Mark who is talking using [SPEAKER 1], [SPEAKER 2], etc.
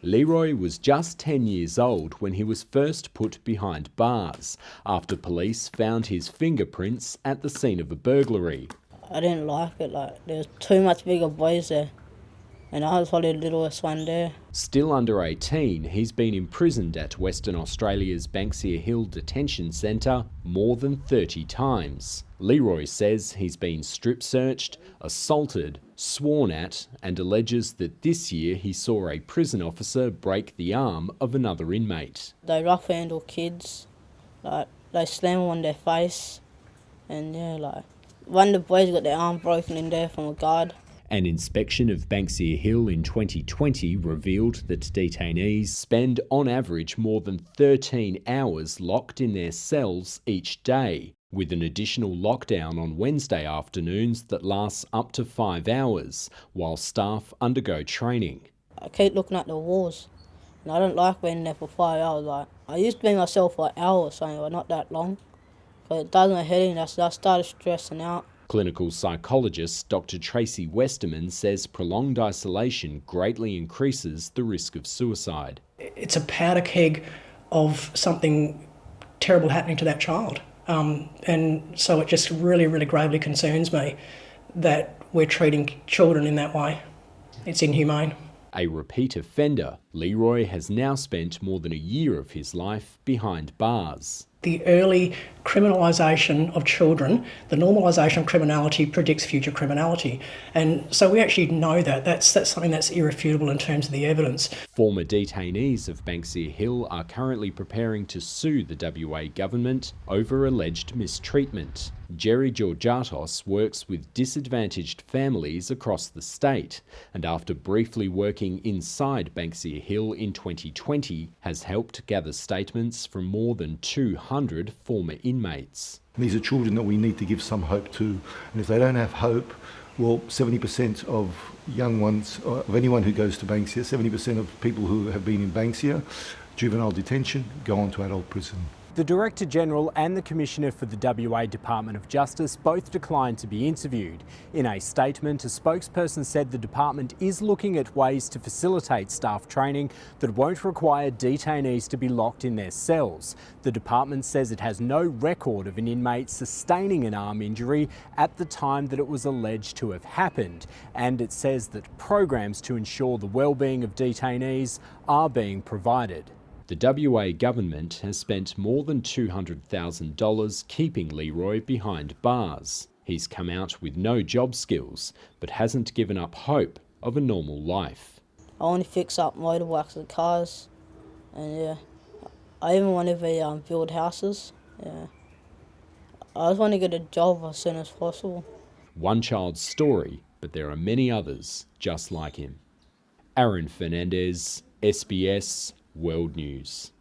[SPEAKER 1] Leroy was just 10 years old when he was first put behind bars after police found his fingerprints at the scene of a burglary.
[SPEAKER 2] I didn't like it, there was too much bigger boys there, and I was probably the littlest one there.
[SPEAKER 1] Still under 18, he's been imprisoned at Western Australia's Banksia Hill Detention Centre more than 30 times. Leroy says he's been strip-searched, assaulted, sworn at, and alleges that this year he saw a prison officer break the arm of another inmate.
[SPEAKER 2] They rough-handle kids, they slam them on their face, and one of the boys got their arm broken in there from a guard.
[SPEAKER 1] An inspection of Banksia Hill in 2020 revealed that detainees spend on average more than 13 hours locked in their cells each day, with an additional lockdown on Wednesday afternoons that lasts up to 5 hours, while staff undergo training.
[SPEAKER 2] I keep looking at the walls, and I don't like being there for 5 hours. I used to be myself for an hour or something, but not that long, because it does my head in. I started stressing out.
[SPEAKER 1] Clinical psychologist Dr. Tracy Westerman says prolonged isolation greatly increases the risk of suicide.
[SPEAKER 3] It's a powder keg of something terrible happening to that child. And so it just really, really gravely concerns me that we're treating children in that way. It's inhumane.
[SPEAKER 1] A repeat offender, Leroy has now spent more than a year of his life behind bars.
[SPEAKER 3] The early criminalisation of children, the normalisation of criminality predicts future criminality. And so we actually know that. That's something that's irrefutable in terms of the evidence.
[SPEAKER 1] Former detainees of Banksia Hill are currently preparing to sue the WA government over alleged mistreatment. Jerry Georgatos works with disadvantaged families across the state, and after briefly working inside Banksia Hill in 2020, has helped gather statements from more than 200 former inmates.
[SPEAKER 4] These are children that we need to give some hope to, and if they don't have hope, well, 70% of young ones, of anyone who goes to Banksia, 70% of people who have been in Banksia, juvenile detention, go on to adult prison.
[SPEAKER 1] The Director General and the Commissioner for the WA Department of Justice both declined to be interviewed. In a statement, a spokesperson said the department is looking at ways to facilitate staff training that won't require detainees to be locked in their cells. The department says it has no record of an inmate sustaining an arm injury at the time that it was alleged to have happened, and it says that programs to ensure the well-being of detainees are being provided. The WA government has spent more than $200,000 keeping Leroy behind bars. He's come out with no job skills, but hasn't given up hope of a normal life.
[SPEAKER 2] I want to fix up motorbikes and cars, and I even want to build houses. I just want to get a job as soon as possible.
[SPEAKER 1] One child's story, but there are many others just like him. Aaron Fernandez, SBS World News.